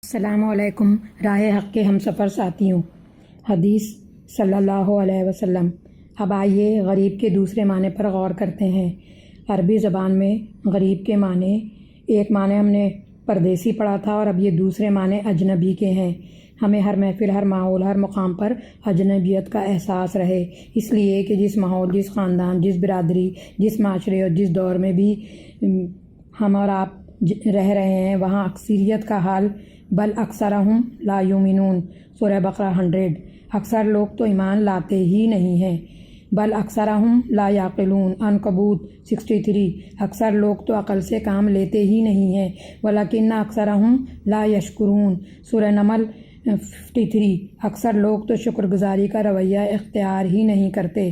السلام علیکم راہ حق کے ہم سفر ساتھیوں۔ حدیث صلی اللہ علیہ وسلم۔ اب آئیے غریب کے دوسرے معنی پر غور کرتے ہیں۔ عربی زبان میں غریب کے معنی، ایک معنی ہم نے پردیسی پڑھا تھا اور اب یہ دوسرے معنی اجنبی کے ہیں۔ ہمیں ہر محفل، ہر ماحول، ہر مقام پر اجنبیت کا احساس رہے، اس لیے کہ جس ماحول، جس خاندان، جس برادری، جس معاشرے اور جس دور میں بھی ہم اور آپ رہ رہے ہیں، وہاں اکثریت کا حال بل اکثرہم لا یؤمنون، سورہ بقرہ 100۔ اکثر لوگ تو ایمان لاتے ہی نہیں ہیں۔ بل اکثرہم لا یعقلون، عنکبوت 63۔ اکثر لوگ تو عقل سے کام لیتے ہی نہیں ہیں۔ ولکن اکثرہم لا یشکرون، سورہ نمل 53۔ اکثر لوگ تو شکر گزاری کا رویہ اختیار ہی نہیں کرتے۔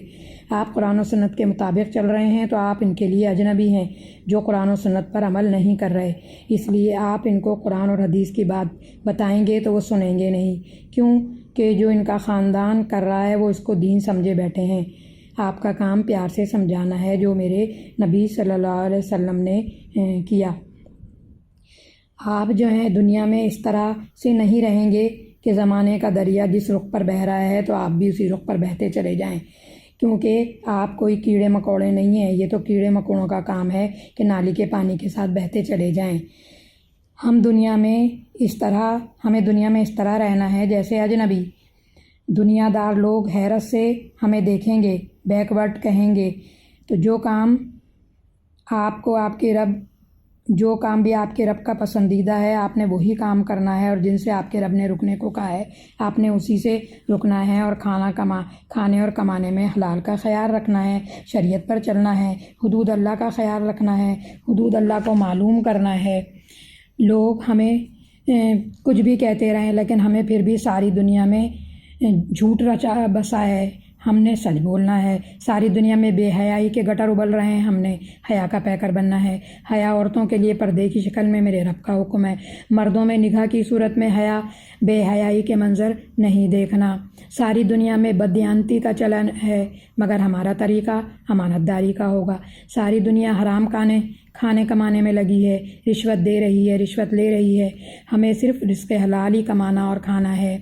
آپ قرآن و سنت کے مطابق چل رہے ہیں تو آپ ان کے لیے اجنبی ہیں۔ جو قرآن و سنت پر عمل نہیں کر رہے، اس لیے آپ ان کو قرآن اور حدیث کی بات بتائیں گے تو وہ سنیں گے نہیں، کیوں کہ جو ان کا خاندان کر رہا ہے وہ اس کو دین سمجھے بیٹھے ہیں۔ آپ کا کام پیار سے سمجھانا ہے، جو میرے نبی صلی اللہ علیہ وسلم نے کیا۔ آپ جو ہیں دنیا میں اس طرح سے نہیں رہیں گے کہ زمانے کا دریا جس رخ پر بہہ رہا ہے تو آپ بھی اسی رخ پر بہتے چلے جائیں، کیونکہ آپ کوئی کیڑے مکوڑے نہیں ہیں۔ یہ تو کیڑے مکوڑوں کا کام ہے کہ نالی کے پانی کے ساتھ بہتے چلے جائیں۔ ہمیں دنیا میں اس طرح رہنا ہے جیسے اجنبی۔ دنیا دار لوگ حیرت سے ہمیں دیکھیں گے، بیکورڈ کہیں گے، تو جو کام بھی آپ کے رب کا پسندیدہ ہے، آپ نے وہی کام کرنا ہے، اور جن سے آپ کے رب نے رکنے کو کہا ہے آپ نے اسی سے رکنا ہے، اور کھانے اور کمانے میں حلال کا خیال رکھنا ہے، شریعت پر چلنا ہے، حدود اللہ کا خیال رکھنا ہے، حدود اللہ کو معلوم کرنا ہے۔ لوگ ہمیں کچھ بھی کہتے رہیں، لیکن ہمیں پھر بھی ساری دنیا میں جھوٹ رچا بسا ہے، ہم نے سچ بولنا ہے۔ ساری دنیا میں بے حیائی کے گٹر ابل رہے ہیں، ہم نے حیا کا پیکر بننا ہے۔ حیا عورتوں کے لیے پردے کی شکل میں میرے رب کا حکم ہے۔ مردوں میں نگاہ کی صورت میں حیا، بے حیائی کے منظر نہیں دیکھنا۔ ساری دنیا میں بددیانتی کا چلن ہے، مگر ہمارا طریقہ امانت داری کا ہوگا۔ ساری دنیا حرام کھانے کمانے میں لگی ہے، رشوت دے رہی ہے، رشوت لے رہی ہے۔ ہمیں صرف رزق حلال ہی کمانا اور کھانا ہے۔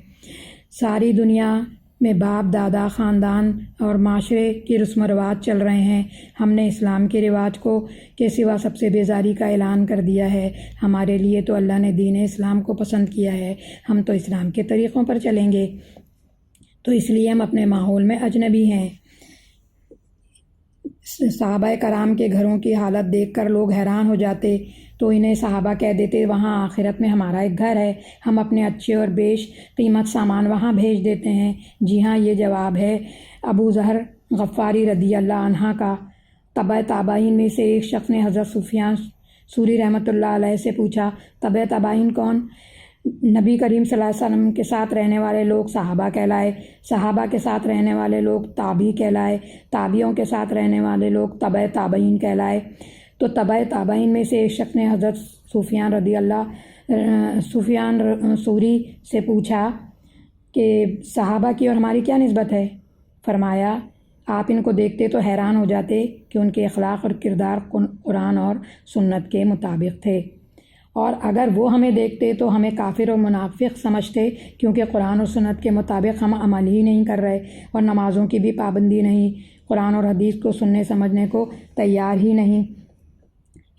ساری دنیا میں باپ دادا، خاندان اور معاشرے کی رسم و رواج چل رہے ہیں۔ ہم نے اسلام کے رواج کے سوا سب سے بیزاری کا اعلان کر دیا ہے۔ ہمارے لیے تو اللہ نے دین اسلام کو پسند کیا ہے، ہم تو اسلام کے طریقوں پر چلیں گے، تو اس لیے ہم اپنے ماحول میں اجنبی ہیں۔ صحابہ کرام کے گھروں کی حالت دیکھ کر لوگ حیران ہو جاتے تو انہیں صحابہ کہہ دیتے، وہاں آخرت میں ہمارا ایک گھر ہے، ہم اپنے اچھے اور بیش قیمت سامان وہاں بھیج دیتے ہیں۔ جی ہاں، یہ جواب ہے ابو ذر غفاری رضی اللہ عنہ کا۔ تبع تابعین میں سے ایک شخص نے حضرت سفیان ثوری رحمۃ اللہ علیہ سے پوچھا، تبع تابعین کون؟ نبی کریم صلی اللہ علیہ وسلم کے ساتھ رہنے والے لوگ صحابہ کہلائے، صحابہ کے ساتھ رہنے والے لوگ تابعی کہلائے، تابعیوں کے ساتھ رہنے والے لوگ تبع تابعین کہلائے۔ تو تبع تابعین میں سے ایک شخص نے حضرت سفیان ثوری سے پوچھا کہ صحابہ کی اور ہماری کیا نسبت ہے؟ فرمایا، آپ ان کو دیکھتے تو حیران ہو جاتے کہ ان کے اخلاق اور کردار قرآن اور سنت کے مطابق تھے، اور اگر وہ ہمیں دیکھتے تو ہمیں کافر اور منافق سمجھتے، کیونکہ قرآن اور سنت کے مطابق ہم عمل ہی نہیں کر رہے، اور نمازوں کی بھی پابندی نہیں، قرآن اور حدیث کو سننے سمجھنے کو تیار ہی نہیں۔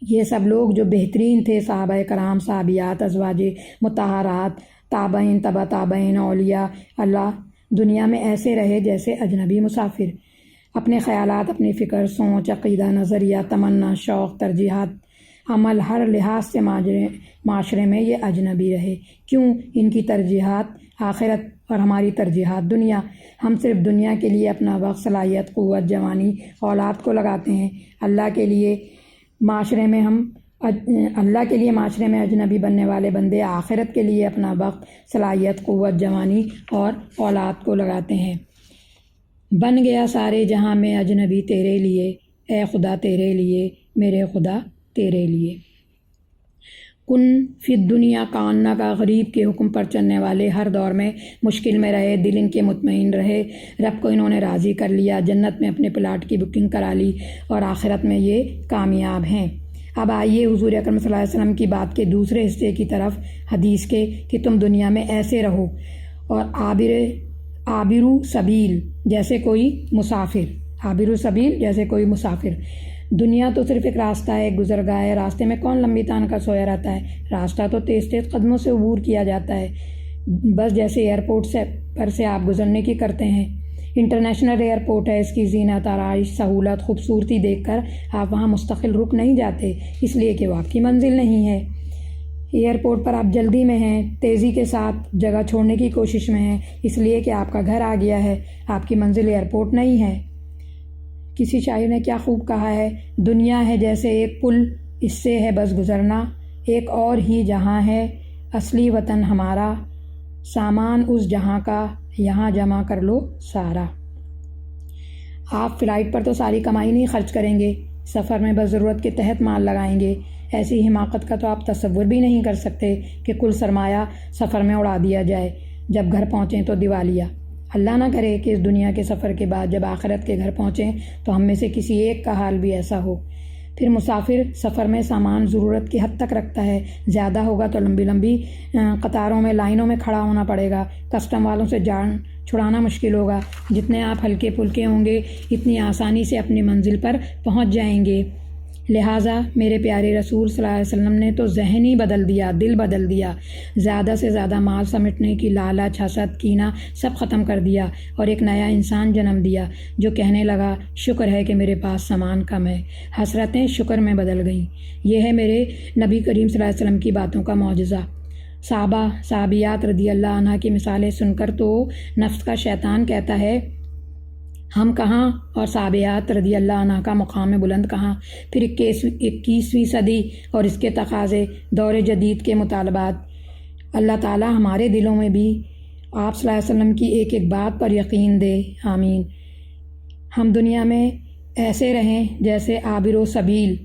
یہ سب لوگ جو بہترین تھے، صحابہ کرام، صحابیات، ازواج مطہرات، تابعین، تبع تابعین، اولیاء اللہ، دنیا میں ایسے رہے جیسے اجنبی مسافر۔ اپنے خیالات، اپنی فکر، سوچ، عقیدہ، نظریہ، تمنا، شوق، ترجیحات، عمل، ہر لحاظ سے معاشرے میں یہ اجنبی رہے۔ کیوں؟ ان کی ترجیحات آخرت اور ہماری ترجیحات دنیا۔ ہم صرف دنیا کے لیے اپنا وقت، صلاحیت، قوت، جوانی، اولاد کو لگاتے ہیں۔ اللہ کے لیے معاشرے میں اجنبی بننے والے بندے آخرت کے لیے اپنا وقت، صلاحیت، قوت، جوانی اور اولاد کو لگاتے ہیں۔ بن گیا سارے جہاں میں اجنبی تیرے لیے، اے خدا تیرے لیے، میرے خدا تیرے لیے۔ کن فی الدنیا کاننا کا، غریب کے حکم پر چلنے والے ہر دور میں مشکل میں رہے، دل ان کے مطمئن رہے، رب کو انہوں نے راضی کر لیا، جنت میں اپنے پلاٹ کی بکنگ کرا لی، اور آخرت میں یہ کامیاب ہیں۔ اب آئیے حضور اکرم صلی اللہ علیہ وسلم کی بات کے دوسرے حصے کی طرف، حدیث کے کہ تم دنیا میں ایسے رہو اور عابرو سبیل جیسے کوئی مسافر، دنیا تو صرف ایک راستہ ہے، ایک گزرگاہ ہے، راستے میں کون لمبی تان کا سویا رہتا ہے، راستہ تو تیز تیز قدموں سے عبور کیا جاتا ہے، بس جیسے ایئرپورٹ پر سے آپ گزرنے کی کرتے ہیں۔ انٹرنیشنل ایئرپورٹ ہے، اس کی زینت، آرائش، سہولت، خوبصورتی دیکھ کر آپ وہاں مستقل رک نہیں جاتے، اس لیے کہ وہ آپ کی منزل نہیں ہے۔ ایئرپورٹ پر آپ جلدی میں ہیں، تیزی کے ساتھ جگہ چھوڑنے کی کوشش میں ہیں، اس لیے کہ آپ کا گھر آ گیا ہے، آپ کی منزل ایئرپورٹ نہیں ہے۔ کسی شاعر نے کیا خوب کہا ہے، دنیا ہے جیسے ایک پل، اس سے ہے بس گزرنا، ایک اور ہی جہاں ہے اصلی وطن ہمارا، سامان اس جہاں کا یہاں جمع کر لو سارا۔ آپ فلائٹ پر تو ساری کمائی نہیں خرچ کریں گے، سفر میں بس ضرورت کے تحت مال لگائیں گے۔ ایسی حماقت کا تو آپ تصور بھی نہیں کر سکتے کہ کل سرمایہ سفر میں اڑا دیا جائے، جب گھر پہنچیں تو دیوالیہ۔ اللہ نہ کرے کہ اس دنیا کے سفر کے بعد جب آخرت کے گھر پہنچیں تو ہم میں سے کسی ایک کا حال بھی ایسا ہو۔ پھر مسافر سفر میں سامان ضرورت کی حد تک رکھتا ہے، زیادہ ہوگا تو لمبی لمبی قطاروں میں، لائنوں میں کھڑا ہونا پڑے گا، کسٹم والوں سے جان چھڑانا مشکل ہوگا۔ جتنے آپ ہلکے پھلکے ہوں گے اتنی آسانی سے اپنی منزل پر پہنچ جائیں گے۔ لہٰذا میرے پیارے رسول صلی اللہ علیہ وسلم نے تو ذہن ہی بدل دیا، دل بدل دیا، زیادہ سے زیادہ مال سمیٹنے کی لالچ، حسد، کینہ سب ختم کر دیا اور ایک نیا انسان جنم دیا جو کہنے لگا شکر ہے کہ میرے پاس سامان کم ہے۔ حسرتیں شکر میں بدل گئیں۔ یہ ہے میرے نبی کریم صلی اللہ علیہ وسلم کی باتوں کا معجزہ۔ صحابیات رضی اللہ عنہ کی مثالیں سن کر تو نفس کا شیطان کہتا ہے ہم کہاں اور صحابیات رضی اللہ عنہ کا مقام بلند کہاں۔ پھر 21ویں صدی اور اس کے تقاضے، دور جدید کے مطالبات، اللہ تعالی ہمارے دلوں میں بھی آپ صلی اللہ علیہ وسلم کی ایک ایک بات پر یقین دے، آمین۔ ہم دنیا میں ایسے رہیں جیسے عابر و سبیل،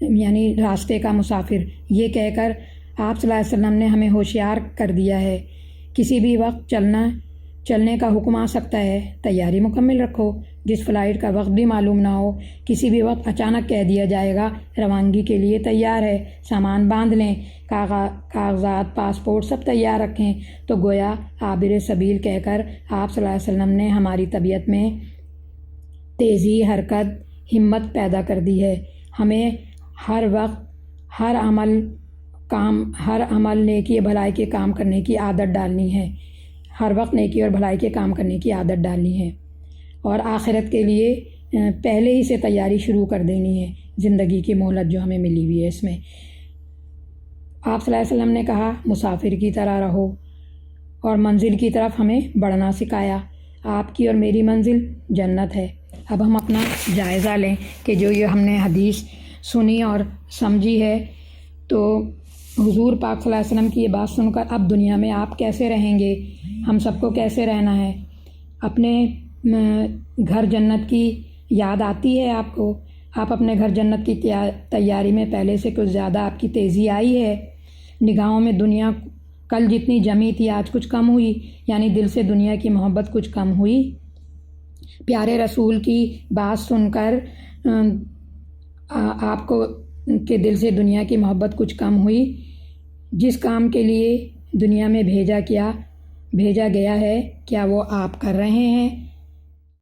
یعنی راستے کا مسافر۔ یہ کہہ کر آپ صلی اللہ علیہ وسلم نے ہمیں ہوشیار کر دیا ہے، کسی بھی وقت چلنے کا حکم آ سکتا ہے، تیاری مکمل رکھو۔ جس فلائٹ کا وقت بھی معلوم نہ ہو، کسی بھی وقت اچانک کہہ دیا جائے گا روانگی کے لیے تیار ہے، سامان باندھ لیں، کاغذات، پاسپورٹ سب تیار رکھیں۔ تو گویا عابر سبیل کہہ کر آپ صلی اللہ علیہ وسلم نے ہماری طبیعت میں تیزی، حرکت، ہمت پیدا کر دی ہے۔ ہمیں ہر وقت ہر عمل نیکی اور بھلائی کے کام کرنے کی عادت ڈالنی ہے، ہر وقت نیکی اور بھلائی کے کام کرنے کی عادت ڈالنی ہے، اور آخرت کے لیے پہلے ہی سے تیاری شروع کر دینی ہے۔ زندگی کی مہلت جو ہمیں ملی ہوئی ہے، اس میں آپ صلی اللہ علیہ وسلم نے کہا مسافر کی طرح رہو، اور منزل کی طرف ہمیں بڑھنا سکھایا۔ آپ کی اور میری منزل جنت ہے۔ اب ہم اپنا جائزہ لیں کہ جو یہ ہم نے حدیث سنی اور سمجھی ہے، تو حضور پاک صلی اللہ علیہ وسلم کی یہ بات سن کر اب دنیا میں آپ کیسے رہیں گے، ہم سب کو کیسے رہنا ہے، اپنے گھر جنت کی یاد آتی ہے آپ کو؟ آپ اپنے گھر جنت کی تیاری میں پہلے سے کچھ زیادہ آپ کی تیزی آئی ہے؟ نگاہوں میں دنیا کل جتنی جمی تھی آج کچھ کم ہوئی، یعنی دل سے دنیا کی محبت کچھ کم ہوئی؟ پیارے رسول کی بات سن کر آپ کو کہ دل سے دنیا کی محبت کچھ کم ہوئی؟ جس کام کے لیے دنیا میں بھیجا گیا ہے کیا وہ آپ کر رہے ہیں؟